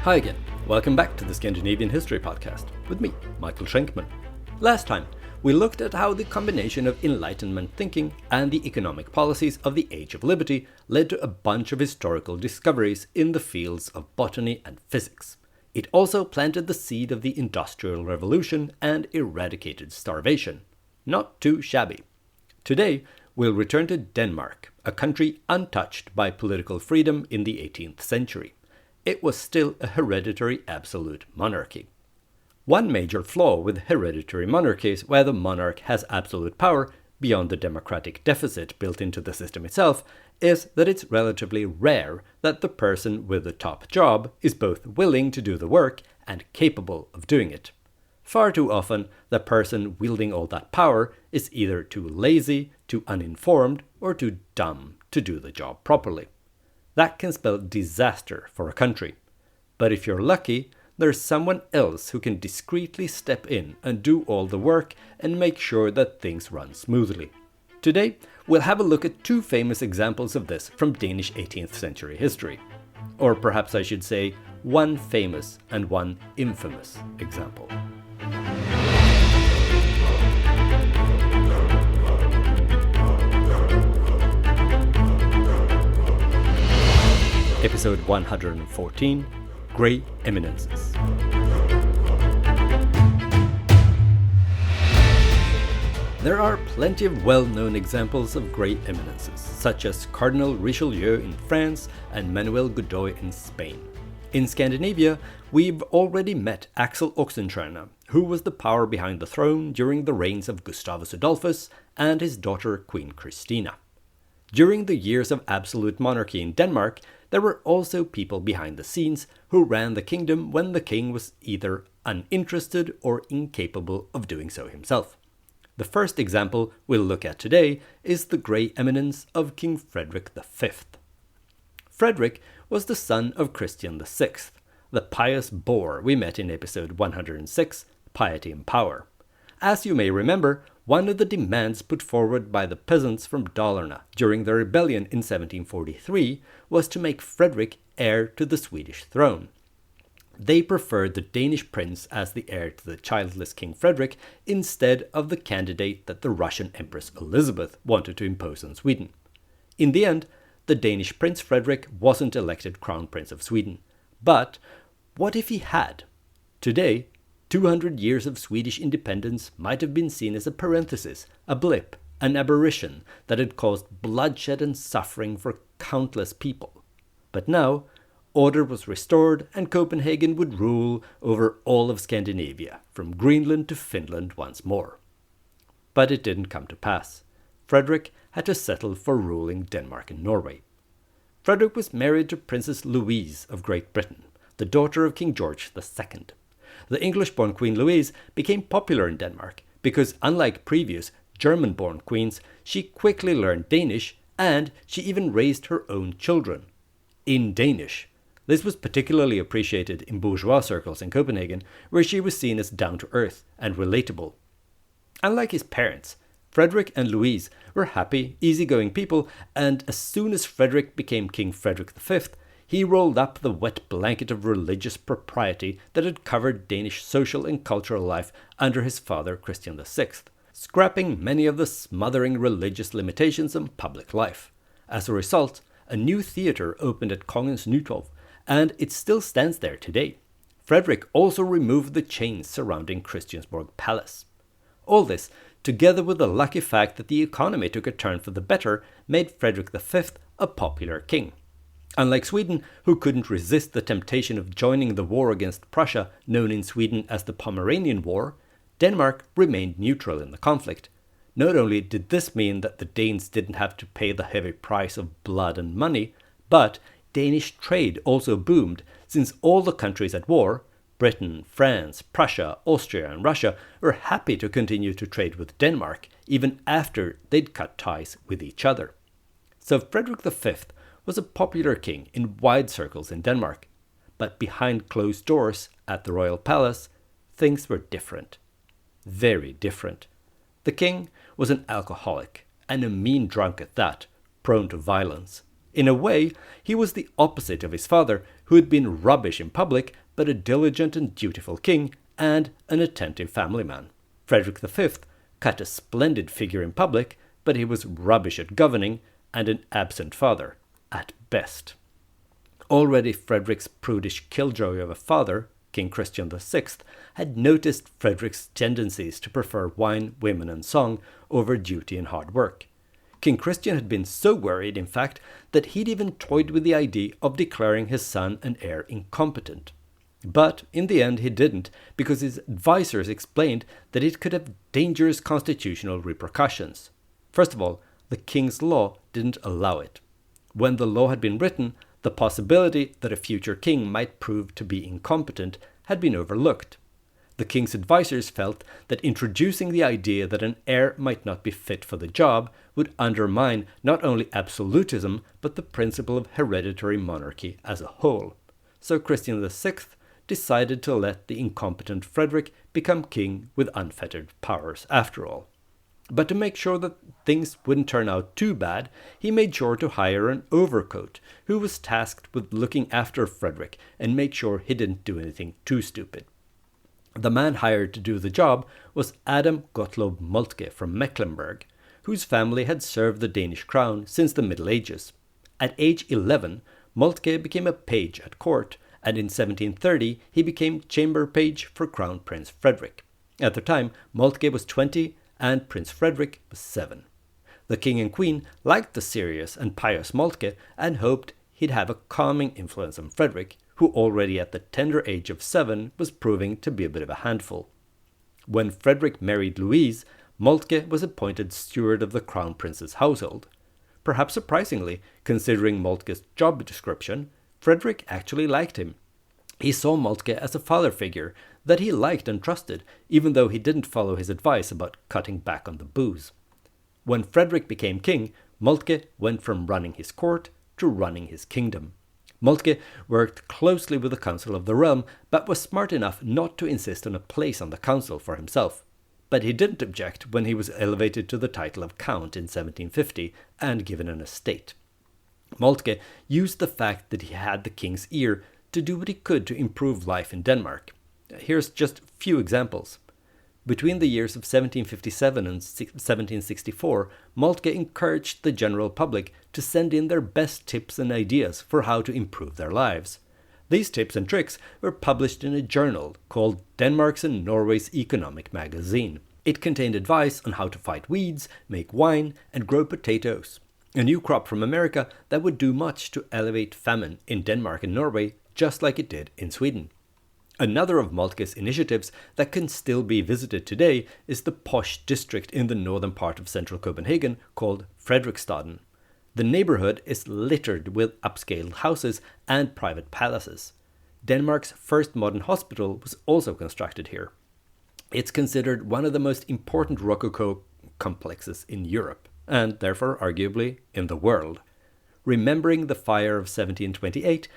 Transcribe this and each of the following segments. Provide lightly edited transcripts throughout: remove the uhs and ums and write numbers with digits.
Hi again, welcome back to the Scandinavian History Podcast with me, Michael Schenkman. Last time, we looked at how the combination of Enlightenment thinking and the economic policies of the Age of Liberty led to a bunch of historical discoveries in the fields of botany and physics. It also planted the seed of the Industrial Revolution and eradicated starvation. Not too shabby. Today, we'll return to Denmark, a country untouched by political freedom in the 18th century. It was still a hereditary absolute monarchy. One major flaw with hereditary monarchies, where the monarch has absolute power beyond the democratic deficit built into the system itself, is that it's relatively rare that the person with the top job is both willing to do the work and capable of doing it. Far too often, the person wielding all that power is either too lazy, too uninformed, or too dumb to do the job properly. That can spell disaster for a country. But if you're lucky, there's someone else who can discreetly step in and do all the work and make sure that things run smoothly. Today, we'll have a look at two famous examples of this from Danish 18th century history. Or perhaps I should say, one famous and one infamous example. Episode 114, Gray Eminences. There are plenty of well-known examples of Gray Eminences, such as Cardinal Richelieu in France and Manuel Godoy in Spain. In Scandinavia, we've already met Axel Oxenstierna, who was the power behind the throne during the reigns of Gustavus Adolphus and his daughter Queen Christina. During the years of absolute monarchy in Denmark, there were also people behind the scenes who ran the kingdom when the king was either uninterested or incapable of doing so himself. The first example we'll look at today is the Gray Eminence of King Frederick V. Frederick was the son of Christian VI, the pious boor we met in episode 106, Piety and Power. As you may remember, one of the demands put forward by the peasants from Dalarna during the rebellion in 1743 was to make Frederick heir to the Swedish throne. They preferred the Danish prince as the heir to the childless King Frederick instead of the candidate that the Russian Empress Elizabeth wanted to impose on Sweden. In the end, the Danish Prince Frederick wasn't elected Crown Prince of Sweden. But what if he had? Today, 200 years of Swedish independence might have been seen as a parenthesis, a blip, an aberration that had caused bloodshed and suffering for countless people. But now, order was restored and Copenhagen would rule over all of Scandinavia, from Greenland to Finland once more. But it didn't come to pass. Frederick had to settle for ruling Denmark and Norway. Frederick was married to Princess Louise of Great Britain, the daughter of King George II. The English-born Queen Louise became popular in Denmark because, unlike previous German-born queens, she quickly learned Danish and she even raised her own children in Danish. This was particularly appreciated in bourgeois circles in Copenhagen, where she was seen as down-to-earth and relatable. Unlike his parents, Frederick and Louise were happy, easygoing people, and as soon as Frederick became King Frederick V, he rolled up the wet blanket of religious propriety that had covered Danish social and cultural life under his father Christian VI, scrapping many of the smothering religious limitations on public life. As a result, a new theatre opened at Kongens Nytorv, and it still stands there today. Frederick also removed the chains surrounding Christiansborg Palace. All this, together with the lucky fact that the economy took a turn for the better, made Frederick V a popular king. Unlike Sweden, who couldn't resist the temptation of joining the war against Prussia, known in Sweden as the Pomeranian War, Denmark remained neutral in the conflict. Not only did this mean that the Danes didn't have to pay the heavy price of blood and money, but Danish trade also boomed, since all the countries at war, Britain, France, Prussia, Austria and Russia, were happy to continue to trade with Denmark, even after they'd cut ties with each other. So Frederick V was a popular king in wide circles in Denmark. But behind closed doors at the royal palace, things were different. Very different. The king was an alcoholic, and a mean drunk at that, prone to violence. In a way, he was the opposite of his father, who had been rubbish in public but a diligent and dutiful king and an attentive family man. Frederick V cut a splendid figure in public, but he was rubbish at governing and an absent father, at best. Already Frederick's prudish killjoy of a father, King Christian VI, had noticed Frederick's tendencies to prefer wine, women, and song over duty and hard work. King Christian had been so worried, in fact, that he'd even toyed with the idea of declaring his son and heir incompetent. But in the end he didn't, because his advisors explained that it could have dangerous constitutional repercussions. First of all, the king's law didn't allow it. When the law had been written, the possibility that a future king might prove to be incompetent had been overlooked. The king's advisors felt that introducing the idea that an heir might not be fit for the job would undermine not only absolutism but the principle of hereditary monarchy as a whole. So Christian VI decided to let the incompetent Frederick become king with unfettered powers after all. But to make sure that things wouldn't turn out too bad, he made sure to hire an overcoat who was tasked with looking after Frederick and make sure he didn't do anything too stupid. The man hired to do the job was Adam Gottlob Moltke from Mecklenburg, whose family had served the Danish crown since the Middle Ages. At age 11, Moltke became a page at court, and in 1730 he became chamber page for Crown Prince Frederick. At the time, Moltke was 20 and Prince Frederick was 7. The king and queen liked the serious and pious Moltke and hoped he'd have a calming influence on Frederick, who already at the tender age of 7 was proving to be a bit of a handful. When Frederick married Louise, Moltke was appointed steward of the crown prince's household. Perhaps surprisingly, considering Moltke's job description, Frederick actually liked him. He saw Moltke as a father figure that he liked and trusted, even though he didn't follow his advice about cutting back on the booze. When Frederick became king, Moltke went from running his court to running his kingdom. Moltke worked closely with the Council of the Realm, but was smart enough not to insist on a place on the council for himself. But he didn't object when he was elevated to the title of Count in 1750 and given an estate. Moltke used the fact that he had the king's ear to do what he could to improve life in Denmark. Here's just a few examples. Between the years of 1757 and 1764, Moltke encouraged the general public to send in their best tips and ideas for how to improve their lives. These tips and tricks were published in a journal called Denmark's and Norway's Economic Magazine. It contained advice on how to fight weeds, make wine, and grow potatoes, a new crop from America that would do much to elevate famine in Denmark and Norway, just like it did in Sweden. Another of Moltke's initiatives that can still be visited today is the posh district in the northern part of central Copenhagen called Frederiksstaden. The neighborhood is littered with upscale houses and private palaces. Denmark's first modern hospital was also constructed here. It's considered one of the most important Rococo complexes in Europe, and therefore arguably in the world. Remembering the fire of 1728,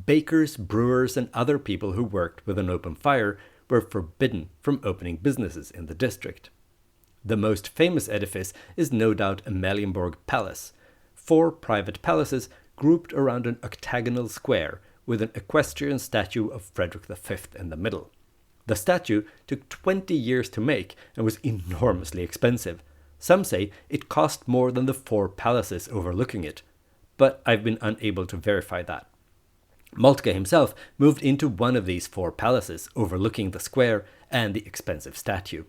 bakers, brewers, and other people who worked with an open fire were forbidden from opening businesses in the district. The most famous edifice is no doubt Amalienborg Palace, 4 private palaces grouped around an octagonal square with an equestrian statue of Frederick V in the middle. The statue took 20 years to make and was enormously expensive. Some say it cost more than the 4 palaces overlooking it, but I've been unable to verify that. Moltke himself moved into one of these 4 palaces overlooking the square and the expensive statue.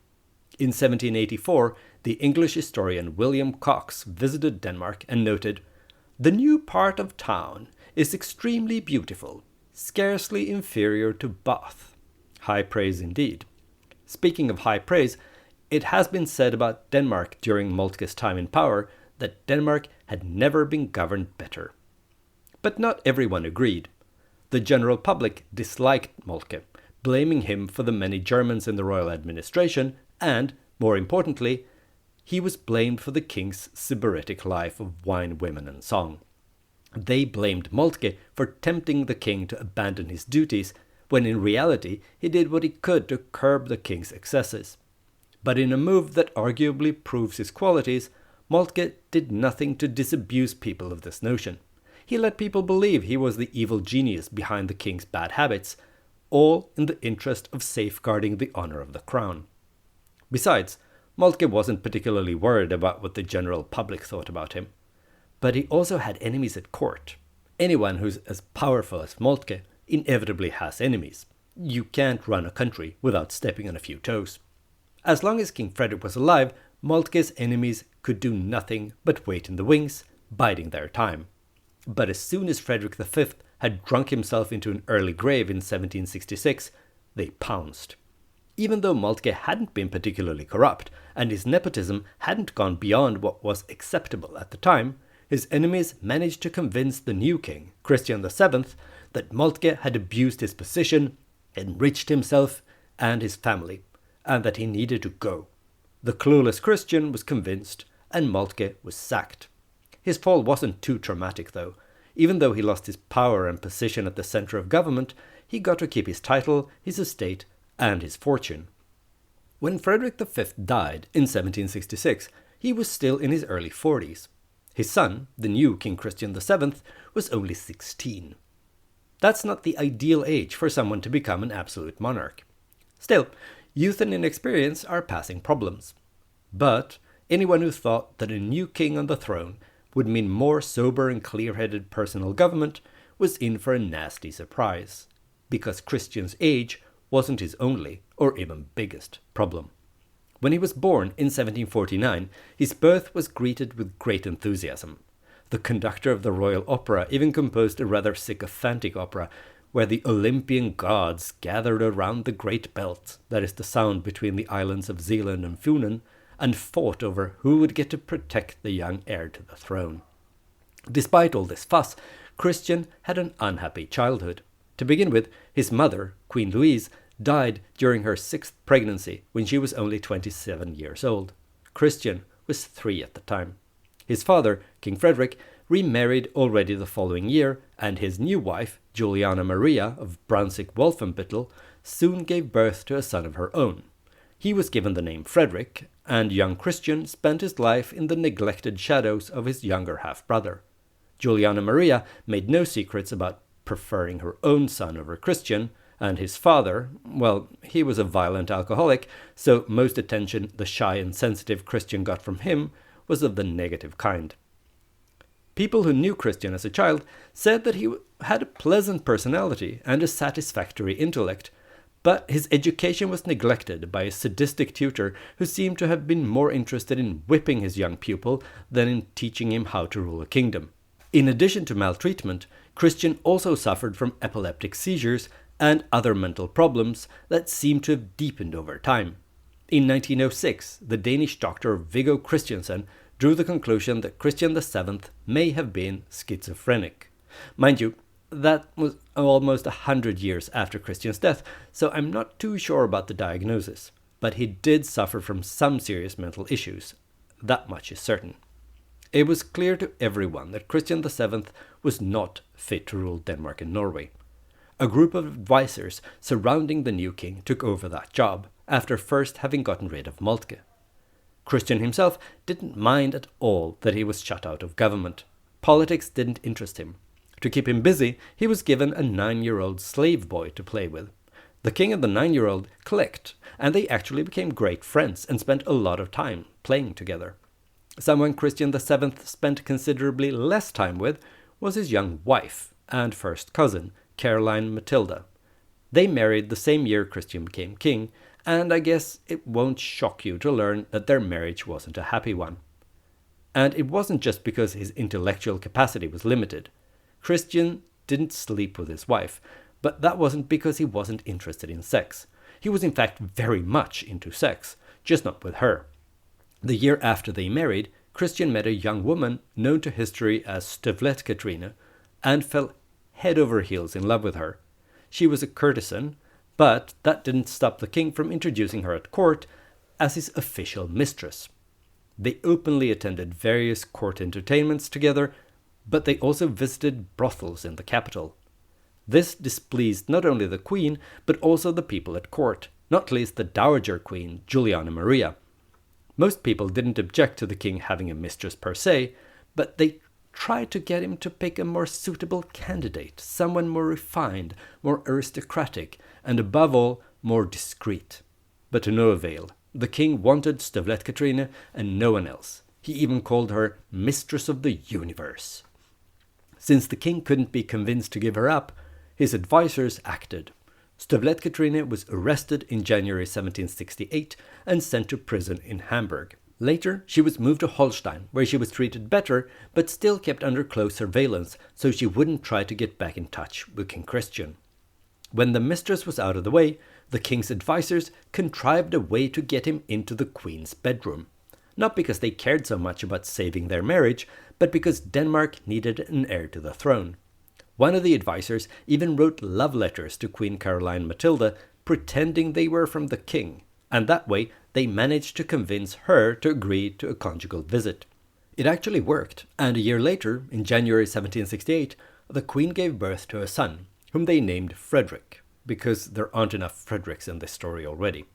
In 1784, the English historian William Cox visited Denmark and noted, "The new part of town is extremely beautiful, scarcely inferior to Bath." High praise indeed. Speaking of high praise, it has been said about Denmark during Moltke's time in power that Denmark had never been governed better. But not everyone agreed. The general public disliked Moltke, blaming him for the many Germans in the royal administration, and, more importantly, he was blamed for the king's sybaritic life of wine, women, and song. They blamed Moltke for tempting the king to abandon his duties, when in reality he did what he could to curb the king's excesses. But in a move that arguably proves his qualities, Moltke did nothing to disabuse people of this notion. He let people believe he was the evil genius behind the king's bad habits, all in the interest of safeguarding the honor of the crown. Besides, Moltke wasn't particularly worried about what the general public thought about him. But he also had enemies at court. Anyone who's as powerful as Moltke inevitably has enemies. You can't run a country without stepping on a few toes. As long as King Frederick was alive, Moltke's enemies could do nothing but wait in the wings, biding their time. But as soon as Frederick V had drunk himself into an early grave in 1766, they pounced. Even though Moltke hadn't been particularly corrupt, and his nepotism hadn't gone beyond what was acceptable at the time, his enemies managed to convince the new king, Christian VII, that Moltke had abused his position, enriched himself and his family, and that he needed to go. The clueless Christian was convinced, and Moltke was sacked. His fall wasn't too traumatic, though. Even though he lost his power and position at the center of government, he got to keep his title, his estate, and his fortune. When Frederick V died in 1766, he was still in his early 40s. His son, the new King Christian VII, was only 16. That's not the ideal age for someone to become an absolute monarch. Still, youth and inexperience are passing problems. But anyone who thought that a new king on the throne would mean more sober and clear-headed personal government was in for a nasty surprise, because Christian's age wasn't his only, or even biggest, problem. When he was born in 1749, his birth was greeted with great enthusiasm. The conductor of the Royal Opera even composed a rather sycophantic opera where the Olympian gods gathered around the Great Belt, that is the sound between the islands of Zealand and Funen, and fought over who would get to protect the young heir to the throne. Despite all this fuss, Christian had an unhappy childhood. To begin with, his mother, Queen Louise, died during her 6th pregnancy when she was only 27 years old. Christian was 3 at the time. His father, King Frederick, remarried already the following year, and his new wife, Juliana Maria of Brunswick-Wolfenbüttel, soon gave birth to a son of her own. He was given the name Frederick, and young Christian spent his life in the neglected shadows of his younger half-brother. Juliana Maria made no secrets about preferring her own son over Christian, and his father, well, he was a violent alcoholic, so most attention the shy and sensitive Christian got from him was of the negative kind. People who knew Christian as a child said that he had a pleasant personality and a satisfactory intellect, but his education was neglected by a sadistic tutor who seemed to have been more interested in whipping his young pupil than in teaching him how to rule a kingdom. In addition to maltreatment, Christian also suffered from epileptic seizures and other mental problems that seemed to have deepened over time. In 1906, the Danish doctor Viggo Christiansen drew the conclusion that Christian VII may have been schizophrenic. Mind you, that was almost 100 years after Christian's death, so I'm not too sure about the diagnosis, but he did suffer from some serious mental issues. That much is certain. It was clear to everyone that Christian VII was not fit to rule Denmark and Norway. A group of advisors surrounding the new king took over that job, after first having gotten rid of Moltke. Christian himself didn't mind at all that he was shut out of government. Politics didn't interest him. To keep him busy, he was given a 9-year-old slave boy to play with. The king and the 9-year-old clicked, and they actually became great friends and spent a lot of time playing together. Someone Christian VII spent considerably less time with was his young wife and first cousin, Caroline Matilda. They married the same year Christian became king, and I guess it won't shock you to learn that their marriage wasn't a happy one. And it wasn't just because his intellectual capacity was limited. Christian didn't sleep with his wife, but that wasn't because he wasn't interested in sex. He was in fact very much into sex, just not with her. The year after they married, Christian met a young woman known to history as Støvlet Katrine, and fell head over heels in love with her. She was a courtesan, but that didn't stop the king from introducing her at court as his official mistress. They openly attended various court entertainments together, but they also visited brothels in the capital. This displeased not only the queen, but also the people at court, not least the dowager queen, Juliana Maria. Most people didn't object to the king having a mistress per se, but they tried to get him to pick a more suitable candidate, someone more refined, more aristocratic, and above all, more discreet. But to no avail. The king wanted Støvlet Katrine and no one else. He even called her Mistress of the Universe. Since the king couldn't be convinced to give her up, his advisors acted. Støvlet Katrine was arrested in January 1768 and sent to prison in Hamburg. Later, she was moved to Holstein, where she was treated better, but still kept under close surveillance so she wouldn't try to get back in touch with King Christian. When the mistress was out of the way, the king's advisors contrived a way to get him into the queen's bedroom. Not because they cared so much about saving their marriage, but because Denmark needed an heir to the throne. One of the advisors even wrote love letters to Queen Caroline Matilda, pretending they were from the king, and that way they managed to convince her to agree to a conjugal visit. It actually worked, and a year later, in January 1768, the queen gave birth to a son, whom they named Frederick, because there aren't enough Fredericks in this story already.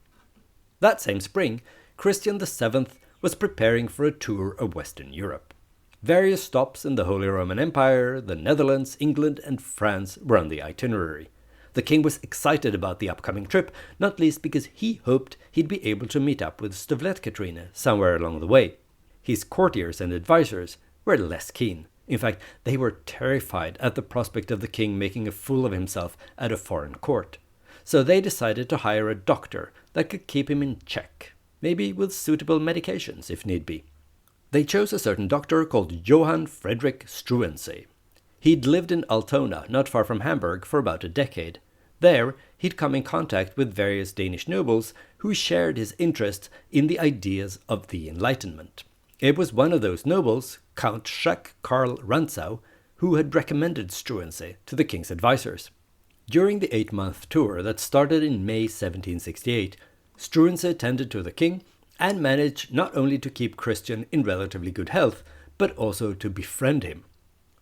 That same spring, Christian VII was preparing for a tour of Western Europe. Various stops in the Holy Roman Empire, the Netherlands, England, and France were on the itinerary. The king was excited about the upcoming trip, not least because he hoped he'd be able to meet up with Støvlet Katrine somewhere along the way. His courtiers and advisors were less keen. In fact, they were terrified at the prospect of the king making a fool of himself at a foreign court. So they decided to hire a doctor that could keep him in check, maybe with suitable medications if need be. They chose a certain doctor called Johann Frederick Struensee. He'd lived in Altona, not far from Hamburg, for about a decade. There, he'd come in contact with various Danish nobles who shared his interest in the ideas of the Enlightenment. It was one of those nobles, Count Jacques Karl Rantzau, who had recommended Struensee to the king's advisors. During the 8-month tour that started in May 1768, Struensee tended to the king and managed not only to keep Christian in relatively good health, but also to befriend him.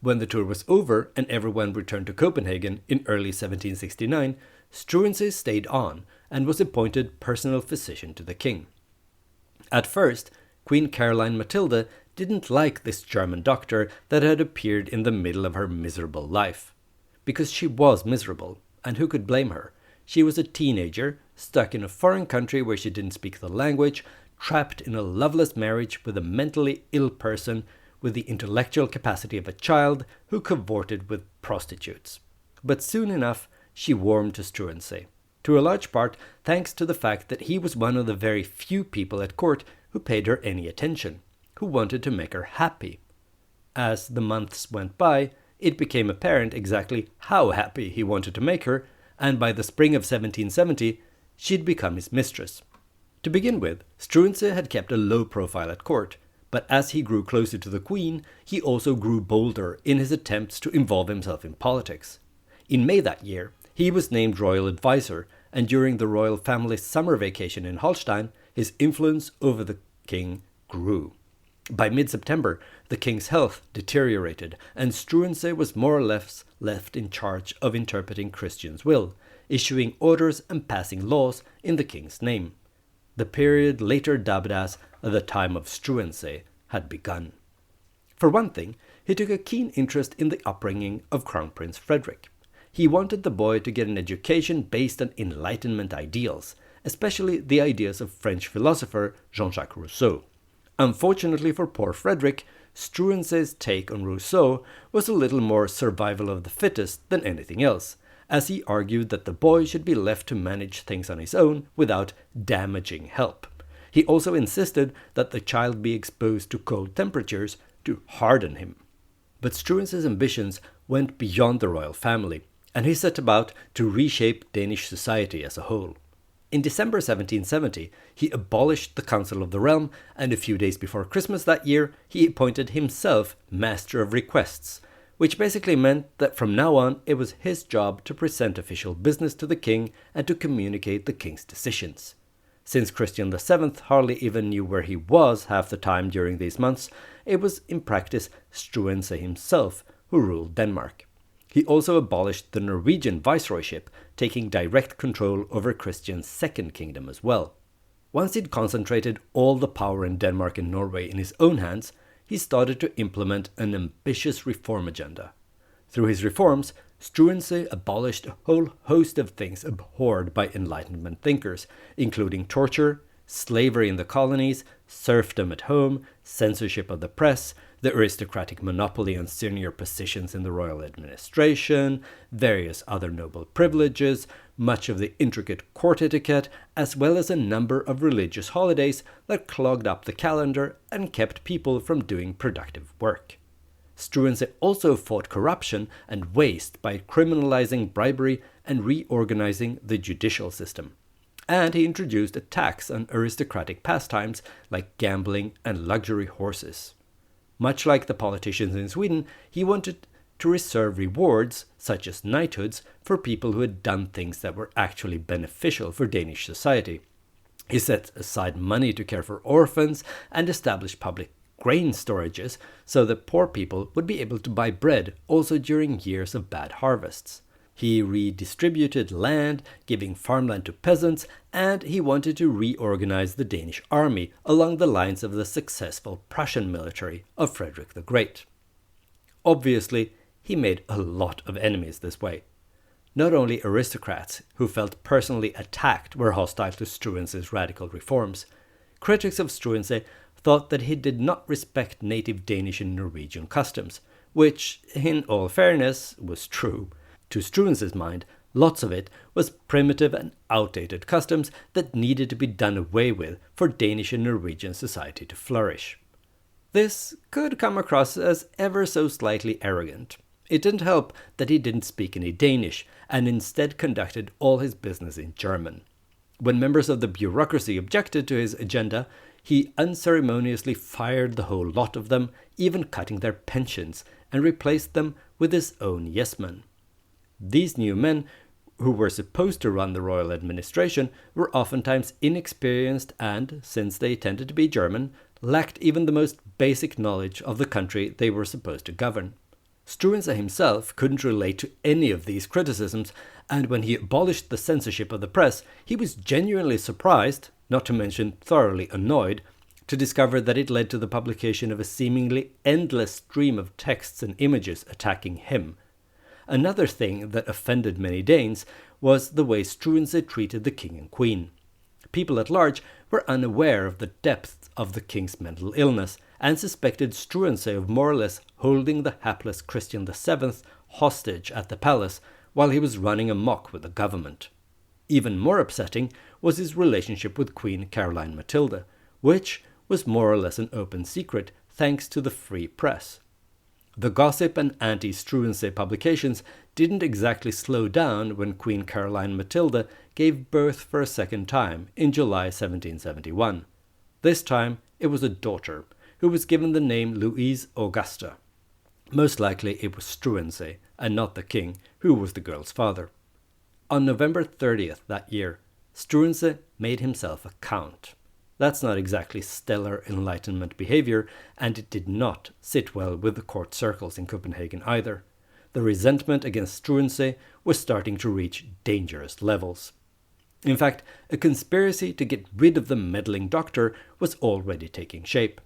When the tour was over and everyone returned to Copenhagen in early 1769, Struensee stayed on and was appointed personal physician to the king. At first, Queen Caroline Matilda didn't like this German doctor that had appeared in the middle of her miserable life. Because she was miserable, and who could blame her? She was a teenager, stuck in a foreign country where she didn't speak the language, trapped in a loveless marriage with a mentally ill person with the intellectual capacity of a child who cavorted with prostitutes. But soon enough, she warmed to Struensee, to a large part thanks to the fact that he was one of the very few people at court who paid her any attention, who wanted to make her happy. As the months went by, it became apparent exactly how happy he wanted to make her, and by the spring of 1770, she'd become his mistress. To begin with, Struensee had kept a low profile at court, but as he grew closer to the queen, he also grew bolder in his attempts to involve himself in politics. In May that year, he was named royal advisor, and during the royal family's summer vacation in Holstein, his influence over the king grew. By mid-September, the king's health deteriorated, and Struensee was more or less left in charge of interpreting Christian's will, issuing orders and passing laws in the king's name. The period later dubbed as the time of Struensee had begun. For one thing, he took a keen interest in the upbringing of Crown Prince Frederick. He wanted the boy to get an education based on Enlightenment ideals, especially the ideas of French philosopher Jean-Jacques Rousseau. Unfortunately for poor Frederick, Struensee's take on Rousseau was a little more survival of the fittest than anything else, as he argued that the boy should be left to manage things on his own without damaging help. He also insisted that the child be exposed to cold temperatures to harden him. But Struensee's ambitions went beyond the royal family, and he set about to reshape Danish society as a whole. In December 1770, he abolished the Council of the Realm, and a few days before Christmas that year, he appointed himself Master of Requests, which basically meant that from now on it was his job to present official business to the king and to communicate the king's decisions. Since Christian VII hardly even knew where he was half the time during these months, it was in practice Struensee himself who ruled Denmark. He also abolished the Norwegian viceroyship, taking direct control over Christian's second kingdom as well. Once he'd concentrated all the power in Denmark and Norway in his own hands, he started to implement an ambitious reform agenda. Through his reforms, Struensee abolished a whole host of things abhorred by Enlightenment thinkers, including torture, slavery in the colonies, serfdom at home, censorship of the press, the aristocratic monopoly on senior positions in the royal administration, various other noble privileges, much of the intricate court etiquette, as well as a number of religious holidays that clogged up the calendar and kept people from doing productive work. Struensee also fought corruption and waste by criminalizing bribery and reorganizing the judicial system. And he introduced a tax on aristocratic pastimes like gambling and luxury horses. Much like the politicians in Sweden, he wanted to reserve rewards, such as knighthoods, for people who had done things that were actually beneficial for Danish society. He set aside money to care for orphans and established public grain storages so that poor people would be able to buy bread also during years of bad harvests. He redistributed land, giving farmland to peasants, and he wanted to reorganize the Danish army along the lines of the successful Prussian military of Frederick the Great. Obviously, he made a lot of enemies this way. Not only aristocrats who felt personally attacked were hostile to Struensee's radical reforms. Critics of Struensee thought that he did not respect native Danish and Norwegian customs, which, in all fairness, was true. To Struensee's mind, lots of it was primitive and outdated customs that needed to be done away with for Danish and Norwegian society to flourish. This could come across as ever so slightly arrogant. It didn't help that he didn't speak any Danish and instead conducted all his business in German. When members of the bureaucracy objected to his agenda, he unceremoniously fired the whole lot of them, even cutting their pensions, and replaced them with his own yes-men. These new men, who were supposed to run the royal administration, were oftentimes inexperienced and, since they tended to be German, lacked even the most basic knowledge of the country they were supposed to govern. Struensee himself couldn't relate to any of these criticisms, and when he abolished the censorship of the press, he was genuinely surprised, not to mention thoroughly annoyed, to discover that it led to the publication of a seemingly endless stream of texts and images attacking him. Another thing that offended many Danes was the way Struensee treated the king and queen. People at large were unaware of the depth of the king's mental illness and suspected Struensee of more or less holding the hapless Christian VII hostage at the palace while he was running amok with the government. Even more upsetting was his relationship with Queen Caroline Matilda, which was more or less an open secret thanks to the free press. The gossip and anti-Struensee publications didn't exactly slow down when Queen Caroline Matilda gave birth for a second time in July 1771. This time it was a daughter, who was given the name Louise Augusta. Most likely it was Struensee, and not the king, who was the girl's father. On November 30th that year, Struensee made himself a count. That's not exactly stellar Enlightenment behavior, and it did not sit well with the court circles in Copenhagen either. The resentment against Struensee was starting to reach dangerous levels. In fact, a conspiracy to get rid of the meddling doctor was already taking shape.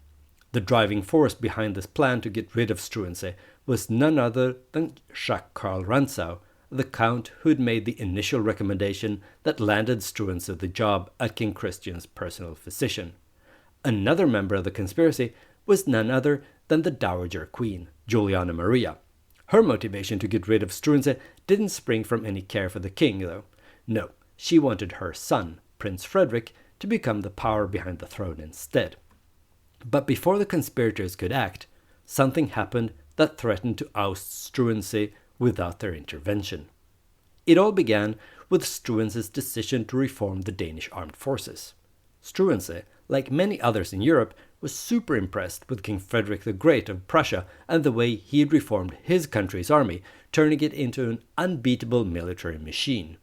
The driving force behind this plan to get rid of Struensee was none other than Jacques Karl Rantzau, the count who had made the initial recommendation that landed Struensee the job at King Christian's personal physician. Another member of the conspiracy was none other than the Dowager Queen, Juliana Maria. Her motivation to get rid of Struensee didn't spring from any care for the king, though. No, she wanted her son, Prince Frederick, to become the power behind the throne instead. But before the conspirators could act, something happened that threatened to oust Struensee without their intervention. It all began with Struensee's decision to reform the Danish armed forces. Struensee, like many others in Europe, was super impressed with King Frederick the Great of Prussia and the way he had reformed his country's army, turning it into an unbeatable military machine.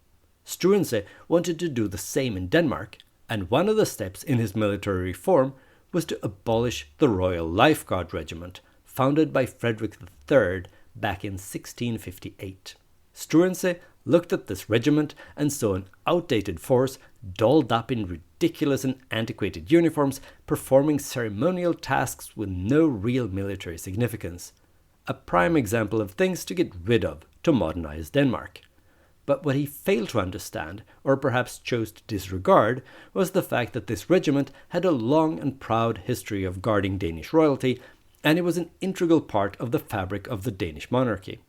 Struensee wanted to do the same in Denmark, and one of the steps in his military reform was to abolish the Royal Life Guard Regiment, founded by Frederick III back in 1658. Struensee looked at this regiment and saw an outdated force dolled up in ridiculous and antiquated uniforms, performing ceremonial tasks with no real military significance. A prime example of things to get rid of to modernize Denmark. But what he failed to understand, or perhaps chose to disregard, was the fact that this regiment had a long and proud history of guarding Danish royalty, and it was an integral part of the fabric of the Danish monarchy.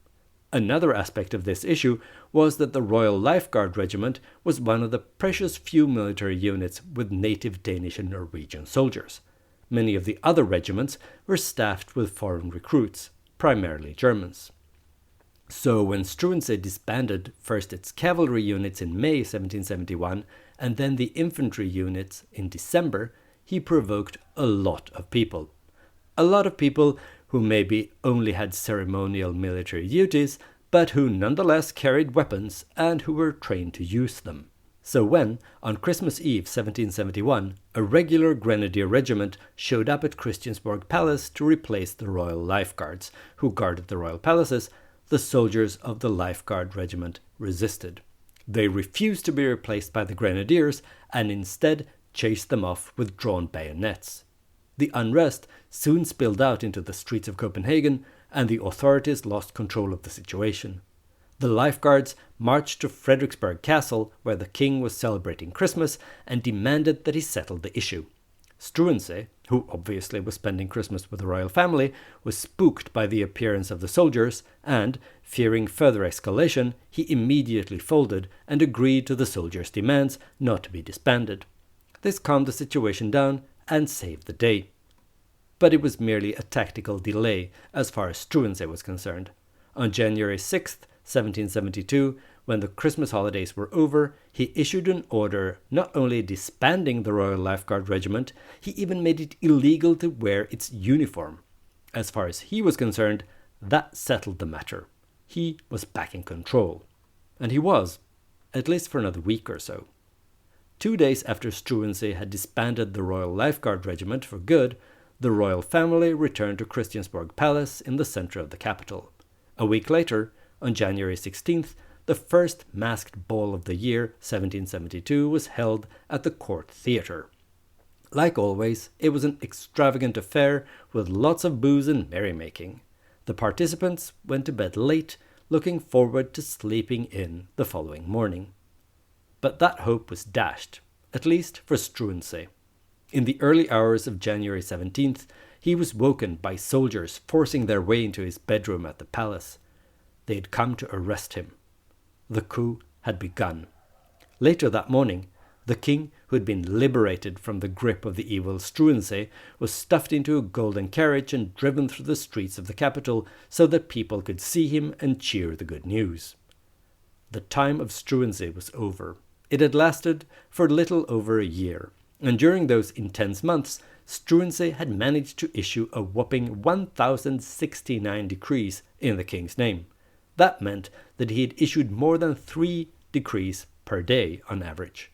Another aspect of this issue was that the Royal Lifeguard Regiment was one of the precious few military units with native Danish and Norwegian soldiers. Many of the other regiments were staffed with foreign recruits, primarily Germans. So when Struensee disbanded first its cavalry units in May 1771 and then the infantry units in December, he provoked a lot of people. A lot of people who maybe only had ceremonial military duties, but who nonetheless carried weapons and who were trained to use them. So when, on Christmas Eve 1771, a regular grenadier regiment showed up at Christiansborg Palace to replace the Royal Lifeguards, who guarded the royal palaces, the soldiers of the Lifeguard Regiment resisted. They refused to be replaced by the grenadiers and instead chased them off with drawn bayonets. The unrest soon spilled out into the streets of Copenhagen, and the authorities lost control of the situation. The lifeguards marched to Frederiksberg Castle, where the king was celebrating Christmas, and demanded that he settle the issue. Struensee, who obviously was spending Christmas with the royal family, was spooked by the appearance of the soldiers, and, fearing further escalation, he immediately folded and agreed to the soldiers' demands not to be disbanded. This calmed the situation down and saved the day. But it was merely a tactical delay as far as Struensee was concerned. On January 6th, 1772, when the Christmas holidays were over, he issued an order not only disbanding the Royal Lifeguard Regiment, he even made it illegal to wear its uniform. As far as he was concerned, that settled the matter. He was back in control. And he was, at least for another week or so. 2 days after Struensee had disbanded the Royal Lifeguard Regiment for good, the royal family returned to Christiansborg Palace in the center of the capital. A week later, on January 16th, the first masked ball of the year, 1772, was held at the Court Theatre. Like always, it was an extravagant affair with lots of booze and merrymaking. The participants went to bed late, looking forward to sleeping in the following morning. But that hope was dashed, at least for Struensee. In the early hours of January 17th, he was woken by soldiers forcing their way into his bedroom at the palace. They had come to arrest him. The coup had begun. Later that morning, the king, who had been liberated from the grip of the evil Struensee, was stuffed into a golden carriage and driven through the streets of the capital so that people could see him and cheer the good news. The time of Struensee was over. It had lasted for little over a year, and during those intense months, Struensee had managed to issue a whopping 1,069 decrees in the king's name. That meant that he had issued more than 3 decrees per day on average.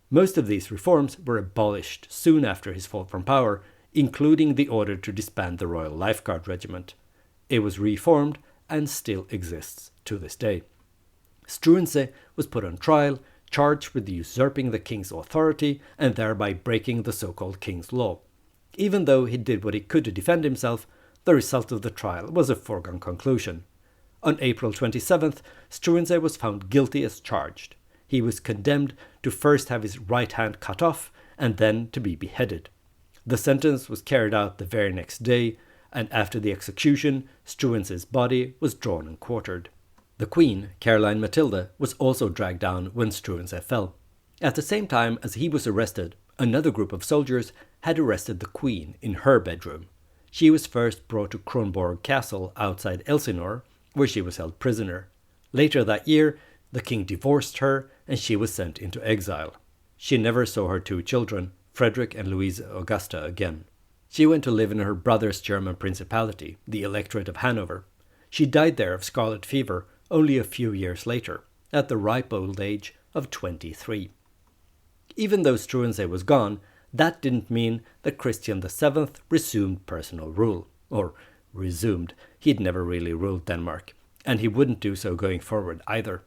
Most of these reforms were abolished soon after his fall from power, including the order to disband the Royal Lifeguard Regiment. It was reformed and still exists to this day. Struensee was put on trial, charged with usurping the king's authority and thereby breaking the so-called king's law. Even though he did what he could to defend himself, the result of the trial was a foregone conclusion. On April 27th, Struensee was found guilty as charged. He was condemned to first have his right hand cut off and then to be beheaded. The sentence was carried out the very next day, and after the execution, Struensee's body was drawn and quartered. The Queen, Caroline Matilda, was also dragged down when Struensee fell. At the same time as he was arrested, another group of soldiers had arrested the Queen in her bedroom. She was first brought to Kronborg Castle outside Elsinore, where she was held prisoner. Later that year, the king divorced her and she was sent into exile. She never saw her 2 children, Frederick and Louise Augusta, again. She went to live in her brother's German principality, the Electorate of Hanover. She died there of scarlet fever only a few years later, at the ripe old age of 23. Even though Struensee was gone, that didn't mean that Christian VII resumed personal rule. Or resumed. He'd never really ruled Denmark, and he wouldn't do so going forward either.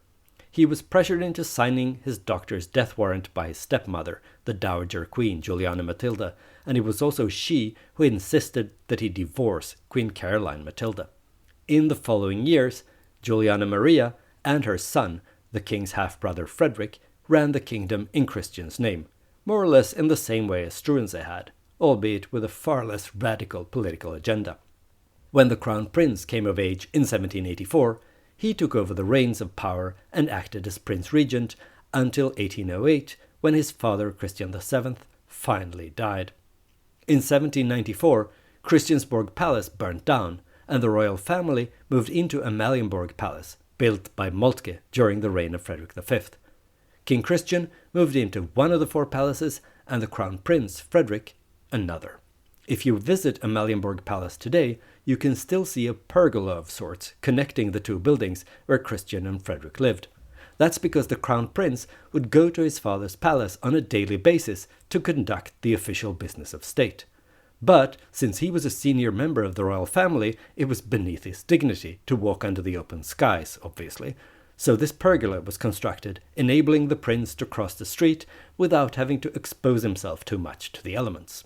he was pressured into signing his doctor's death warrant by his stepmother, the Dowager Queen Juliana Matilda, and it was also she who insisted that he divorce Queen Caroline Matilda. In the following years, Juliana Maria and her son, the king's half-brother Frederick, ran the kingdom in Christian's name, more or less in the same way as Struensee had, albeit with a far less radical political agenda. When the crown prince came of age in 1784, he took over the reins of power and acted as prince regent until 1808, when his father Christian VII finally died. In 1794, Christiansborg Palace burnt down, and the royal family moved into Amalienborg Palace, built by Moltke during the reign of Frederick V. King Christian moved into one of the four palaces, and the crown prince, Frederick, another. If you visit Amalienborg Palace today, you can still see a pergola of sorts connecting the two buildings where Christian and Frederick lived. That's because the crown prince would go to his father's palace on a daily basis to conduct the official business of state. But since he was a senior member of the royal family, it was beneath his dignity to walk under the open skies, obviously. So this pergola was constructed, enabling the prince to cross the street without having to expose himself too much to the elements.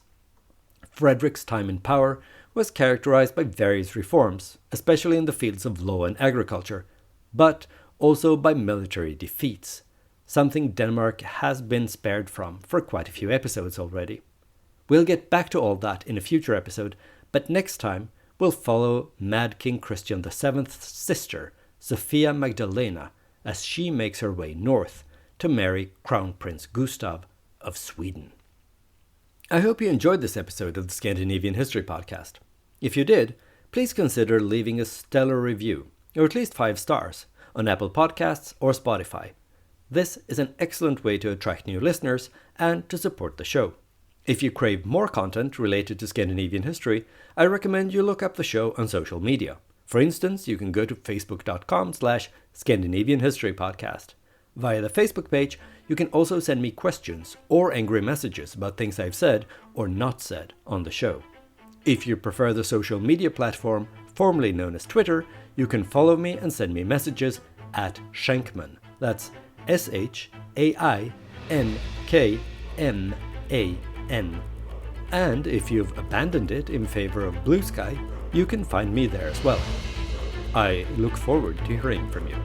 Frederick's time in power was characterized by various reforms, especially in the fields of law and agriculture, but also by military defeats, something Denmark has been spared from for quite a few episodes already. We'll get back to all that in a future episode, but next time we'll follow Mad King Christian VII's sister, Sophia Magdalena, as she makes her way north to marry Crown Prince Gustav of Sweden. I hope you enjoyed this episode of the Scandinavian History Podcast. If you did, please consider leaving a stellar review, or at least 5 stars, on Apple Podcasts or Spotify. This is an excellent way to attract new listeners and to support the show. If you crave more content related to Scandinavian history, I recommend you look up the show on social media. For instance, you can go to facebook.com/Scandinavian History Podcast. Via the Facebook page, you can also send me questions or angry messages about things I've said or not said on the show. If you prefer the social media platform formerly known as Twitter, you can follow me and send me messages at Schenkman. That's SHAINKMAN. And if you've abandoned it in favor of Blue Sky, you can find me there as well. I look forward to hearing from you.